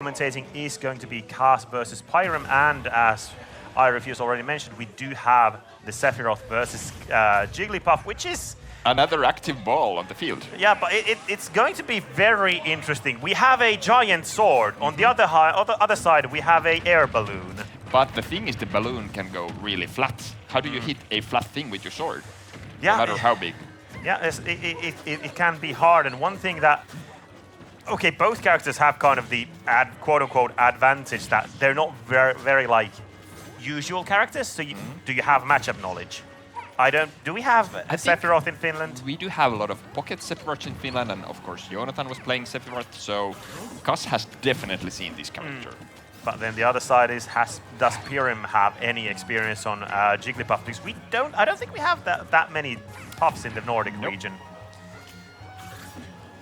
commentating is going to be Kass versus Pyrum, and as iRefuse already mentioned, we do have the Sephiroth versus Jigglypuff, which is another active ball on the field. Yeah, but it's going to be very interesting. We have a giant sword. On the other side, we have a air balloon. But the thing is, the balloon can go really flat. How do you hit a flat thing with your sword? Yeah, no matter how big. Yeah, it can be hard. And one thing that, okay, both characters have kind of the quote-unquote advantage that they're not very like usual characters. So do you have matchup knowledge? I don't. Do we have Sephiroth in Finland? We do have a lot of pocket Sephiroth in Finland, and of course Jonathan was playing Sephiroth, so Kass has definitely seen this character. But then the other side is, does Pyrum have any experience on Jigglypuff? Because I don't think we have that many puffs in the Nordic region.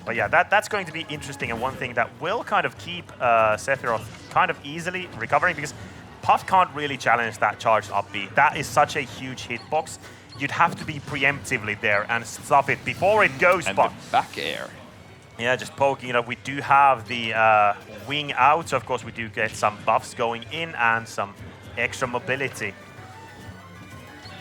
But yeah, that's going to be interesting, and one thing that will kind of keep Sephiroth kind of easily recovering, because Puff can't really challenge that charged up B. That is such a huge hitbox. You'd have to be preemptively there and stop it before it goes. And the back air. Yeah, just poking it up. We do have the wing out, so of course we do get some buffs going in and some extra mobility.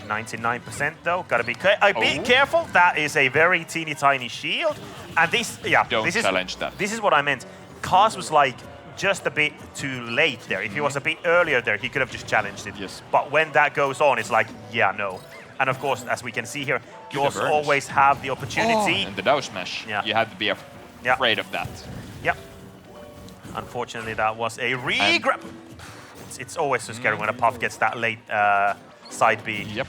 99% though, gotta be careful. That is a very teeny tiny shield. And this, Don't challenge that. This is what I meant. Kass was like just a bit too late there. If he was a bit earlier there, he could have just challenged it. Yes. But when that goes on, it's like, yeah, no. And of course, as we can see here, you also always have the opportunity. And the down smash. Yeah. You had to be afraid of that. Yep. Unfortunately, that was a re-grab. It's always so scary when a Puff gets that late side B. Yep.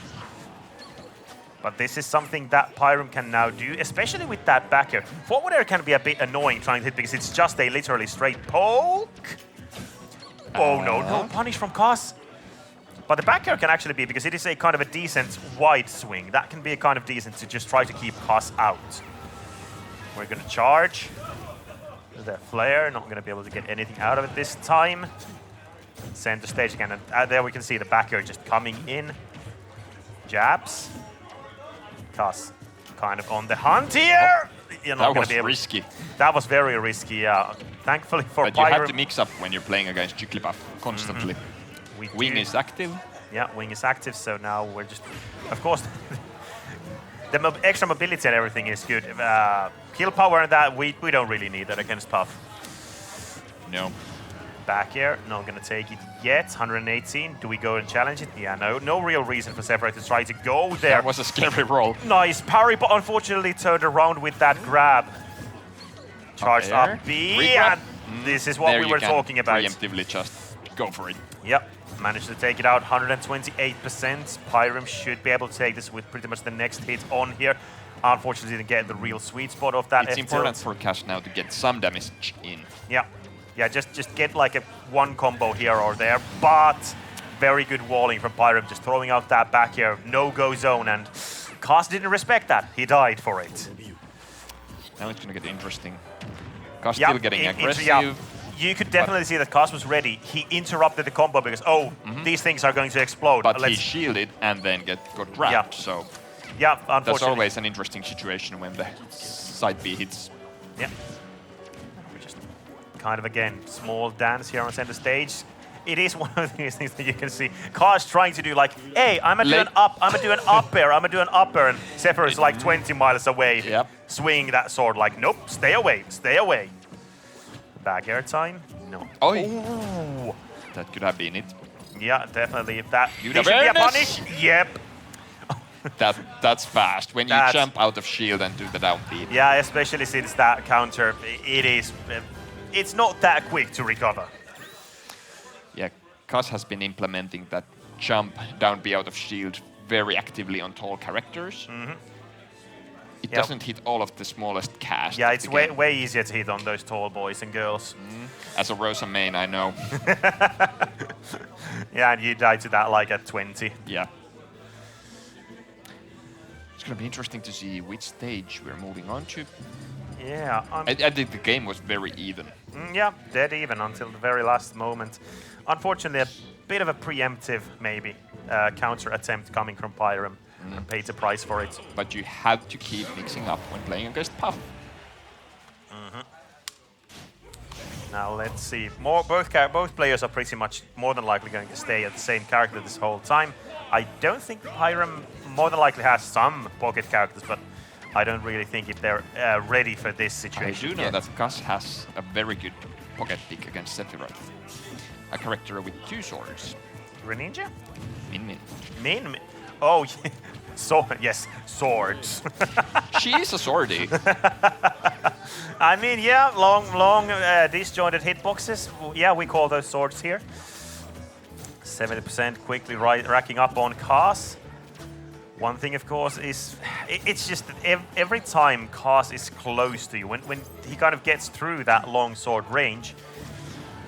But this is something that Pyrum can now do, especially with that back air. Forward air can be a bit annoying trying to hit because it's just a literally straight poke. Oh no, no punish from Kass. But the back air can actually be, because it is a kind of a decent wide swing. That can be a kind of decent to just try to keep Kass out. We're gonna charge. The flare, not gonna be able to get anything out of it this time. Center stage again, and there we can see the back air just coming in. Jabs. Kass kind of on the hunt here. You're not that was be able risky. That was very risky, yeah. Thankfully for But Pyrum. you have to mix up when you're playing against Jigglypuff constantly. Wing is active. Yeah, wing is active, so now we're just... Of course, the extra mobility and everything is good. Kill power and that, we don't really need that against Puff. No. Back air, not gonna take it yet. 118, do we go and challenge it? Yeah, no real reason for Sephiroth to try to go there. That was a scary roll. Nice parry, but unfortunately turned around with that grab. Charged up B, and this is what we were talking about. Preemptively just go for it. Yep, managed to take it out, 128%. Pyrum should be able to take this with pretty much the next hit on here. Unfortunately, didn't get the real sweet spot of that. It's important for Kass now to get some damage in. Yeah. Yeah, just get like one combo here or there, but very good walling from Pyrum, just throwing out that back air, no-go zone, and Kass didn't respect that. He died for it. Now it's gonna get interesting. Kass still getting aggressive. Yeah. You could definitely see that Kass was ready. He interrupted the combo because, these things are going to explode. But he shielded and then got grabbed, so... Yeah, unfortunately. That's always an interesting situation when the side B hits. Yeah. Kind of, again, small dance here on center stage. It is one of these things that you can see Kass trying to do, like, hey, I'm gonna do an up air, and Sephiroth is like 20 miles away, swinging that sword like, nope, stay away. Back air time? No. Oh, ooh. That could have been it. Yeah, definitely. If that should be a punish. Yep. That's fast when you jump out of shield and do the down B. Yeah, especially since that counter, it's not that quick to recover. Yeah, Kass has been implementing that jump down B out of shield very actively on tall characters. It doesn't hit all of the smallest cast. Yeah, it's way easier to hit on those tall boys and girls. As a Rosa main, I know. Yeah, and you died to that like at 20. Yeah. It's going to be interesting to see which stage we're moving on to. Yeah. I think the game was very even. Yeah, dead even until the very last moment. Unfortunately, a bit of a preemptive, maybe, counter attempt coming from Pyrum. And paid the price for it. But you have to keep mixing up when playing against Puff. Now let's see. Both players are pretty much more than likely going to stay at the same character this whole time. I don't think Pyrum more than likely has some pocket characters, but I don't really think if they're ready for this situation. I do know that Kass has a very good pocket pick against Sephiroth. A character with 2 swords. Greninja? Min. Min? Oh, yes, swords. She is a swordie. I mean, yeah, long disjointed hitboxes. Yeah, we call those swords here. 70% quickly racking up on Kass. One thing, of course, is it's just that every time Kass is close to you, when he kind of gets through that long sword range,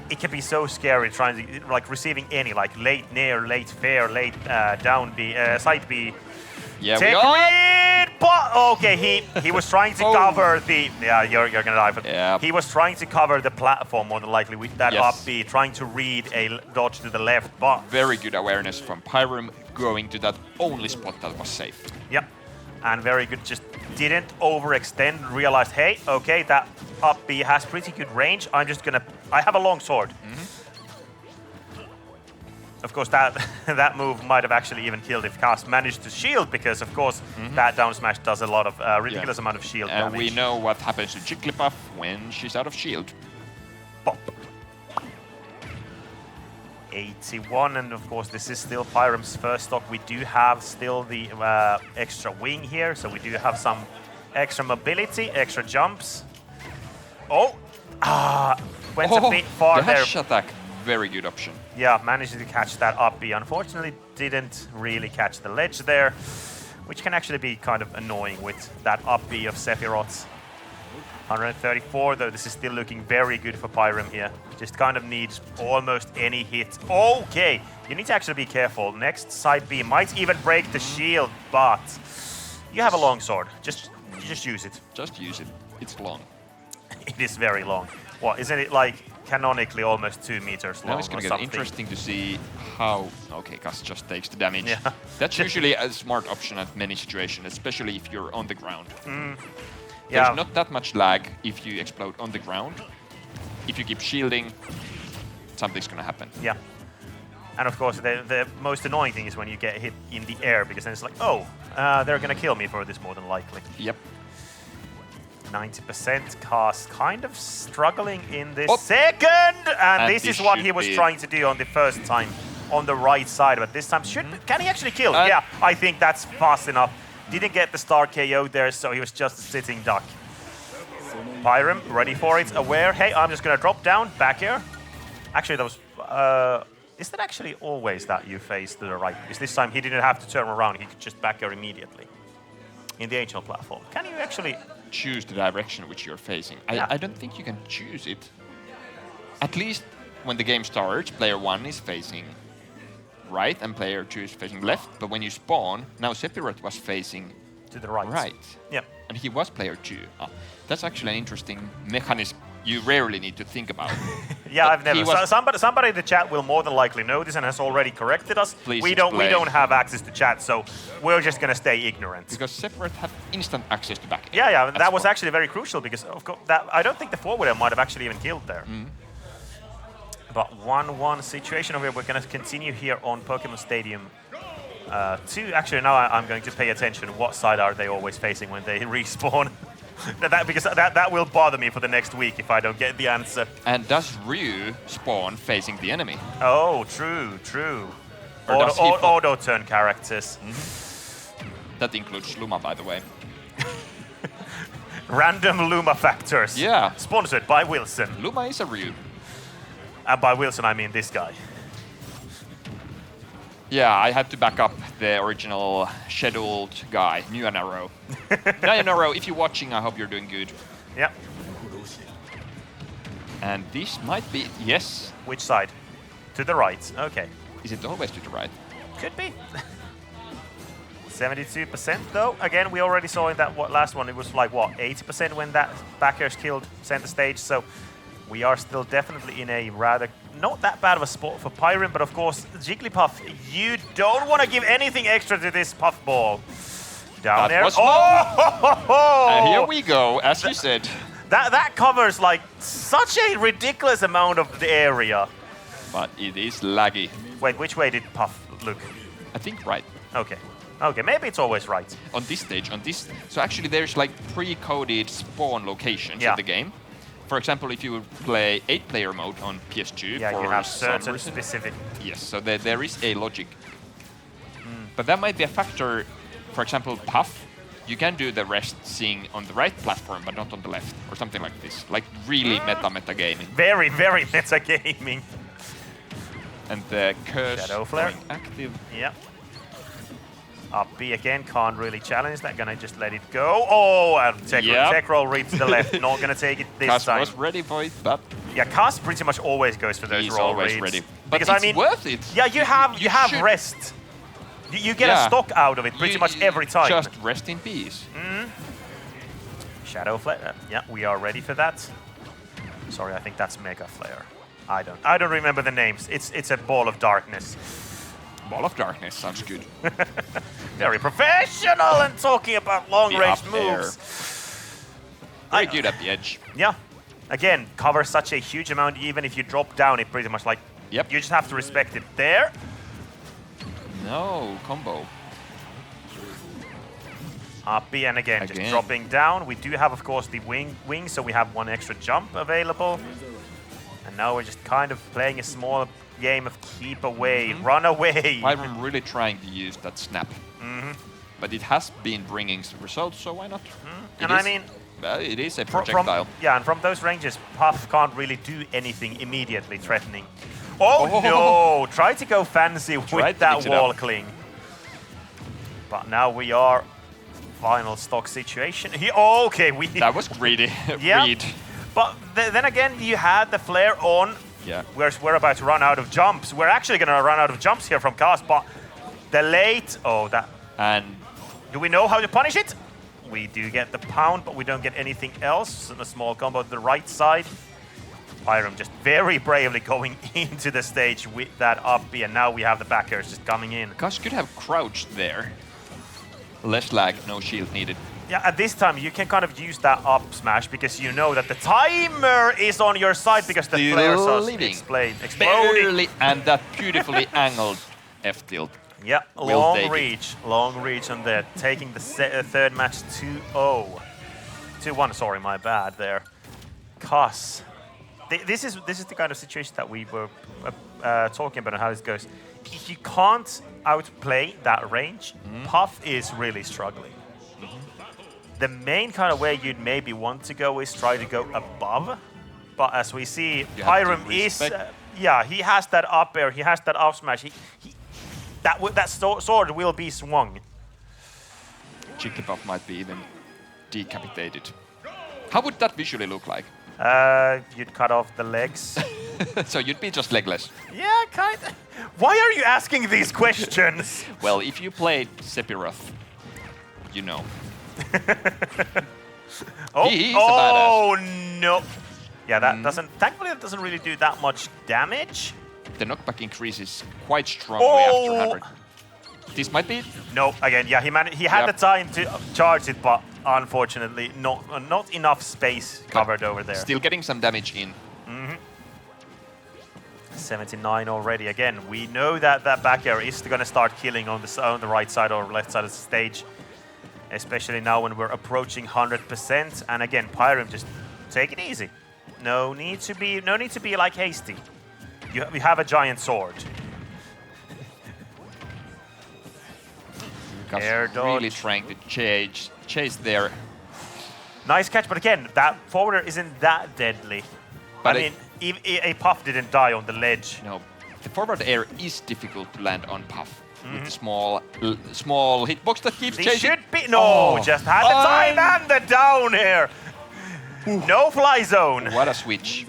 it can be so scary trying to, like, receiving any, like, late nair, late fair, late down B, side B. Yeah, Take read, but okay, he was trying to cover the. Yeah, you're gonna die. But yeah. He was trying to cover the platform more than likely with that up B, trying to read a dodge to the left. But very good awareness from Pyrum, going to that only spot that was safe. Yep, and very good. Just didn't overextend. Realized, hey, okay, that up B has pretty good range. I have a long sword. Of course, that move might have actually even killed if Kass managed to shield, because of course that down smash does a lot of ridiculous amount of shield damage. And we know what happens to Jigglypuff when she's out of shield. Pop. 81, and of course this is still Pyrum's first stock. We do have still the extra wing here, so we do have some extra mobility, extra jumps. Oh, went a bit far there. Dash attack, very good option. Yeah, managed to catch that up B. Unfortunately, didn't really catch the ledge there, which can actually be kind of annoying with that up B of Sephiroth. 134, though this is still looking very good for Pyrum here. Just kind of needs almost any hit. Okay, you need to actually be careful. Next side B might even break the shield, but you have a long sword. Just use it. Just use it. It's long. It is very long. What, isn't it like canonically almost 2 meters long? Now it's going to get interesting to see how... Okay, Kass just takes the damage. Yeah. That's usually a smart option at many situations, especially if you're on the ground. Yeah. There's not that much lag if you explode on the ground. If you keep shielding, something's going to happen. Yeah. And of course, the most annoying thing is when you get hit in the air, because then it's like, oh, they're going to kill me for this more than likely. Yep. 90% Kass kind of struggling in this second, and this is what he was trying to do on the first time on the right side, but this time can he actually kill? Yeah, I think that's fast enough. Didn't get the star KO there, so he was just a sitting duck. Pyrum ready for it, aware. Hey, I'm just gonna drop down, back air. Actually, that was. Is that actually always that you face to the right? Because this time he didn't have to turn around; he could just back air immediately. In the HL platform, can you actually choose the direction which you're facing? I don't think you can choose it. At least when the game starts, player 1 is facing right and player 2 is facing left. But when you spawn, now Sephiroth was facing to the right. Right. Yeah. And he was player 2. That's actually an interesting mechanism you rarely need to think about. Yeah, but I've never. Somebody in the chat will more than likely know this and has already corrected us. Please we don't have access to chat, so we're just gonna stay ignorant. Because Sephiroth had instant access to back. Yeah, that was actually very crucial, because of course I don't think the forward air might have actually even killed there. But 1-1 situation over here. We're gonna continue here on Pokemon Stadium 2. Actually, now I'm going to pay attention. What side are they always facing when they respawn? Because that will bother me for the next week if I don't get the answer. And does Ryu spawn facing the enemy? Oh, true. Auto-turn characters. That includes Luma, by the way. Random Luma factors. Yeah. Sponsored by Wilson. Luma is a Ryu. And by Wilson, I mean this guy. Yeah, I had to back up the original scheduled guy, Nyanaro. Nyanaro, if you're watching, I hope you're doing good. Yep. And this might be, yes. Which side? To the right, okay. Is it always to the right? Could be. 72% though. Again, we already saw in that last one, it was like, what, 80% when that back air killed center stage, so we are still definitely in a rather not that bad of a spot for Pyrum, but of course, Jigglypuff, you don't want to give anything extra to this puffball. Down there. Oh! Here we go, as you said. That covers like such a ridiculous amount of the area. But it is laggy. Wait, which way did Puff look? I think right. Okay. Okay, maybe it's always right. On this stage, so actually there's like pre-coded spawn locations in the game. For example, if you play 8-player mode on PS2, yeah, for you have some certain reason, specific. Yes, so there is a logic. But that might be a factor. For example, Puff, you can do the resting on the right platform, but not on the left, or something like this. Like really meta gaming. Very, very meta gaming. And the curse Shadow Flare. going active. Yeah. Up B again, can't really challenge that, gonna just let it go. Oh, and tech roll read to the left, not gonna take it this Kass time. was ready for it, but yeah, Kass pretty much always goes for those he's roll always reads. ready. But Because it's I mean, worth it. yeah, you have should- rest. You get a stock out of it pretty much every time. Just rest in peace. Shadow Flare, yeah, we are ready for that. Sorry, I think that's Mega Flare. I don't remember the names. It's a ball of darkness. Ball of Darkness sounds good. Very professional and talking about long-range up air. moves. Very good at the edge. Yeah. Again, cover such a huge amount. Even if you drop down, it pretty much like. Yep. You just have to respect it there. No, combo. Up B and again, just dropping down. We do have, of course, the wing, so we have one extra jump available. And now we're just kind of playing a small game of keep away, run away. I'm really trying to use that snap. But it has been bringing results, so why not? And I mean, well, it is a projectile. And from those ranges, Puff can't really do anything immediately threatening. Oh no! Try to go fancy with that wall cling. But now we are final stock situation. Okay, that was greedy. Yeah. Read. But then again, you had the flare on. Yeah. We're about to run out of jumps. We're actually going to run out of jumps here from Kass, but the late... Oh, that... And... Do we know how to punish it? We do get the pound, but we don't get anything else. And a small combo to the right side. Pyrum just very bravely going into the stage with that up B, and now we have the backers just coming in. Kass could have crouched there. Less lag, no shield needed. Yeah, at this time you can kind of use that up smash because you know that the timer is on your side because the flares are exploding. Barely, and that beautifully angled F tilt. Yeah, long reach on there, taking the third match 2-0. 2-1, sorry, my bad there. Kass. This is the kind of situation that we were talking about and how this goes. If you can't outplay that range, Puff is really struggling. The main kind of way you'd maybe want to go is try to go above. But as we see, Pyrum is... yeah, he has that up air, he has that up smash. That sword will be swung. Jigglypuff might be even decapitated. How would that visually look like? You'd cut off the legs. So you'd be just legless. Yeah, kind of. Why are you asking these questions? Well, if you played Sephiroth, you know. He's a badass. No. Yeah, that doesn't... Thankfully, that doesn't really do that much damage. The knockback increases quite strongly after 100. This might be it. No, again, yeah, he had the time to charge it, but unfortunately, not enough space covered over there. Still getting some damage in. 79 already. Again, we know that that back air is going to start killing on the right side or left side of the stage, especially now when we're approaching 100%. And again, Pyrum, just take it easy. No need to be like hasty. You have a giant sword. Air dodge. Really trying to chase there. Nice catch, but again, that forwarder isn't that deadly. But I mean, a Puff didn't die on the ledge. No, the forward air is difficult to land on Puff. With the small hitbox that keeps chasing. Should be just had the time and the down air. No fly zone. What a switch.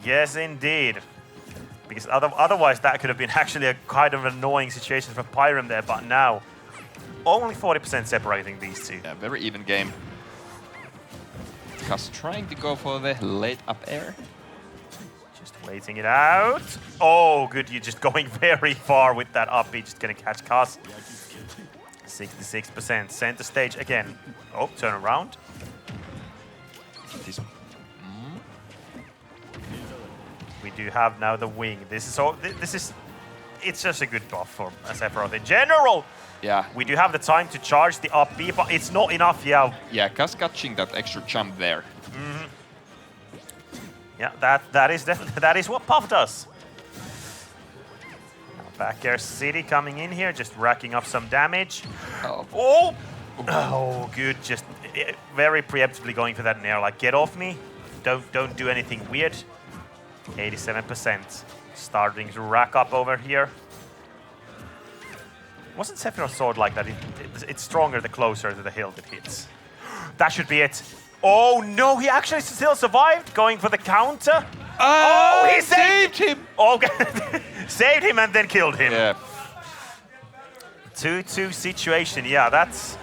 Yes, indeed. Because otherwise that could have been actually a kind of annoying situation for Pyrum there, but now only 40% separating these two. Yeah, very even game. Kass trying to go for the late up air. Just waiting it out. Oh, good. You're just going very far with that up B. Just going to catch Kass. 66%. Center stage again. Oh, turn around. do have now the wing. This is all. This is. It's just a good buff for Sephiroth in general. Yeah. We do have the time to charge the up B, but it's not enough. Yeah. Yeah, Kass catching that extra jump there. Yeah, that is definitely that is what Puff does. Now back air City coming in here, just racking up some damage. Oh. Oh, good. Just very preemptively going for that nair. Like, get off me. Don't do anything weird. 87%. Starting to rack up over here. Wasn't Sephiroth's sword like that? It's stronger the closer to the hilt it hits. That should be it. Oh no, he actually still survived, going for the counter. Oh, he saved him! Okay, saved him and then killed him. Yeah. 2-2 situation, yeah, that's...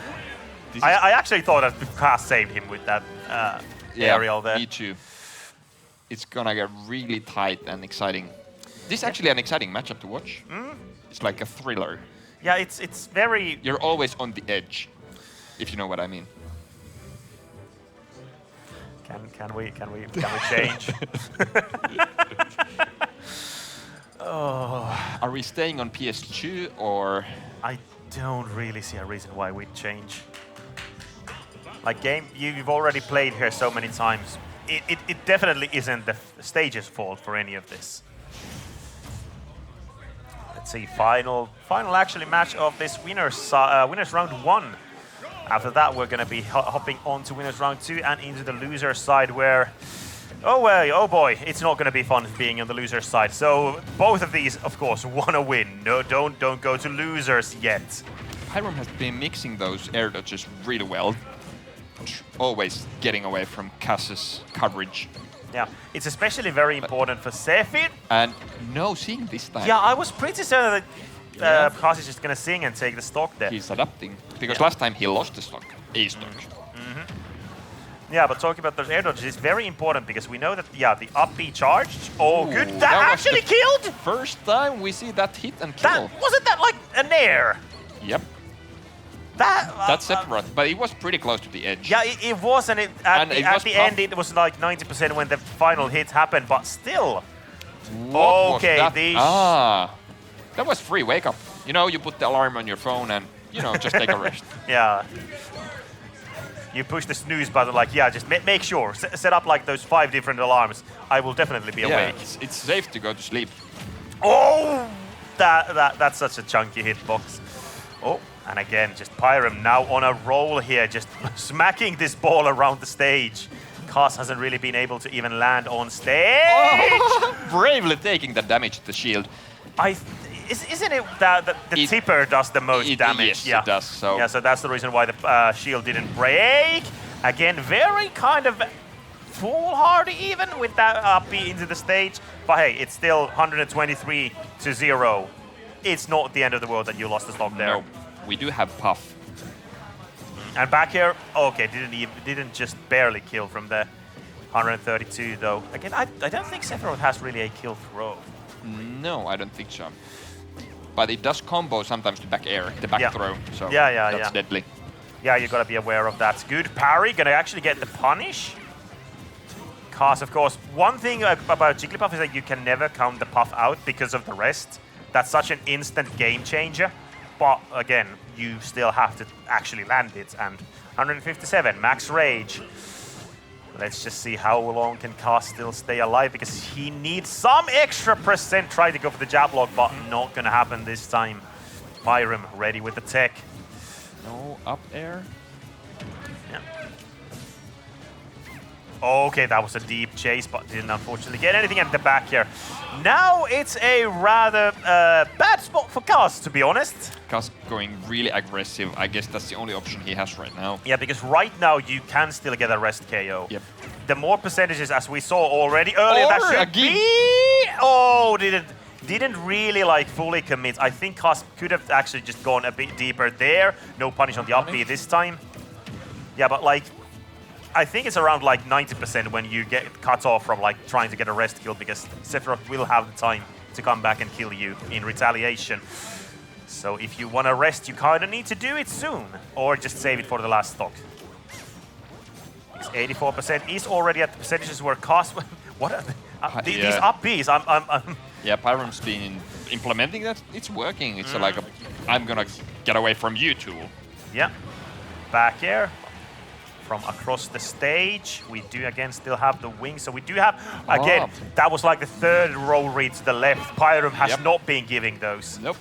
I actually thought that Kass saved him with that aerial there. Me too. It's gonna get really tight and exciting. This is actually an exciting matchup to watch. It's like a thriller. Yeah, it's very... You're always on the edge, if you know what I mean. Can we change? Oh. Are we staying on PS2 or? I don't really see a reason why we'd change. Like game, you've already played here so many times. It definitely isn't the stage's fault for any of this. Let's see, final actually match of this winners round 1. After that, we're going to be hopping on to winners round 2 and into the loser side where, oh boy, it's not going to be fun being on the loser side. So both of these, of course, want to win. No, don't go to losers yet. Pyrum has been mixing those air dodges really well. Always getting away from Kass's coverage. Yeah, it's especially very important for Sephiroth. And no seeing this time. Yeah, I was pretty certain that Kass is just going to sing and take the stock there. He's adapting. Because last time he lost the stock. A-stock. Yeah, but talking about those air dodges is very important because we know that, yeah, the up B charged. Oh, Ooh, good. That actually killed! First time we see that hit and kill. Wasn't that like a nair? Yep. That's Sephiroth, but it was pretty close to the edge. Yeah, it was, and at the end it was like 90% when the final hit happened, but still. Okay, that? That was free wake up. You know, you put the alarm on your phone and, you know, just take a rest. Yeah. You push the snooze button, like, yeah, just make sure. Set up like those 5 different alarms. I will definitely be awake. It's safe to go to sleep. Oh! That's such a chunky hitbox. Oh, and again, just Pyrum now on a roll here, just smacking this ball around the stage. Kass hasn't really been able to even land on stage. Oh, bravely taking the damage to the shield. Isn't it that the tipper does the most damage? Yes, it does. So. Yeah, so that's the reason why the shield didn't break. Again, very kind of foolhardy even with that up B into the stage. But hey, it's still 123-0. It's not the end of the world that you lost the stock there. No, we do have Puff. And back here, okay, didn't just barely kill from the 132 though. Again, I don't think Sephiroth has really a kill throw. No, I don't think so. But it does combo sometimes the back air, the back throw. So that's deadly. Yeah, you gotta be aware of that. Good parry, gonna actually get the punish. Kass, of course. One thing about Jigglypuff is that you can never count the Puff out because of the rest. That's such an instant game changer. But again, you still have to actually land it. And 157, max rage. Let's just see how long can Kass still stay alive because he needs some extra percent try to go for the jab lock, but not gonna happen this time. Pyrum ready with the tech. No up air. Yeah. Okay, that was a deep chase, but didn't unfortunately get anything at the back here. Now it's a rather bad spot for Kass, to be honest. Kass going really aggressive. I guess that's the only option he has right now. Yeah, because right now you can still get a rest KO. Yep. The more percentages, as we saw already earlier, that should again. be... Oh, didn't really like fully commit. I think Kass could have actually just gone a bit deeper there. No punish on the up B this time. Yeah, but like... I think it's around like 90% when you get cut off from like trying to get a rest kill because Sephiroth will have the time to come back and kill you in retaliation. So if you want to rest, you kind of need to do it soon or just save it for the last stock. Because 84% is already at the percentages where Kass... These up Bs, I'm Yeah, Pyrum's been implementing that. It's working. It's like a, I'm gonna get away from you tool. Yeah. Back air from across the stage. We do again still have the wing, so we do have again. That was like the third roll read to the left. Pyrum has not been giving those. Nope.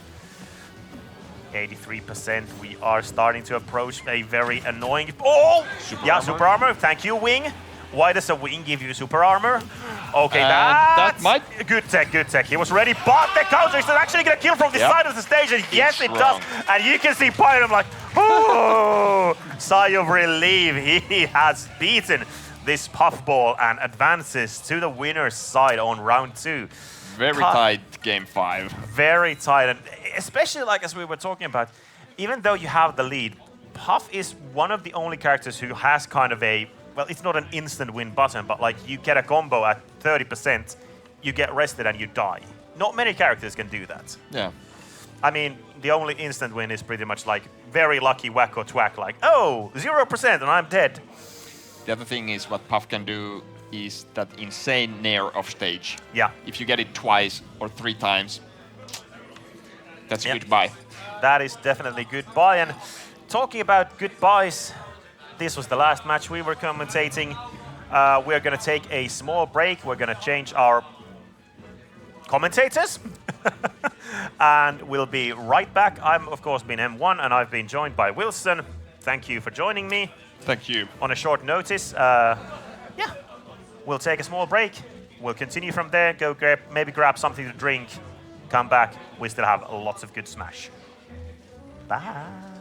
83%. We are starting to approach a very annoying. Oh, super armor. Thank you, wing. Why does a wing give you super armor? Okay, that might. Good tech, good tech. He was ready, but the counter is actually gonna kill from the side of the stage, and yes, it does. And you can see Pyrum like, oh, sigh of relief. He has beaten this puffball and advances to the winner's side on round 2. Very tight game 5. Very tight, and especially like as we were talking about, even though you have the lead, Puff is one of the only characters who has kind of a, well, it's not an instant win button, but like you get a combo at 30%, you get rested and you die. Not many characters can do that. Yeah. I mean, the only instant win is pretty much like very lucky whack or twack, like, oh, 0% and I'm dead. The other thing is what Puff can do is that insane nair off stage. Yeah. If you get it twice or 3 times, that's goodbye. That is definitely goodbye. And talking about goodbyes, this was the last match we were commentating. We're going to take a small break. We're going to change our commentators. And we'll be right back. I'm, of course, been M1, and I've been joined by Wilson. Thank you for joining me. Thank you. On a short notice. We'll take a small break. We'll continue from there. Go maybe grab something to drink. Come back. We still have lots of good Smash. Bye.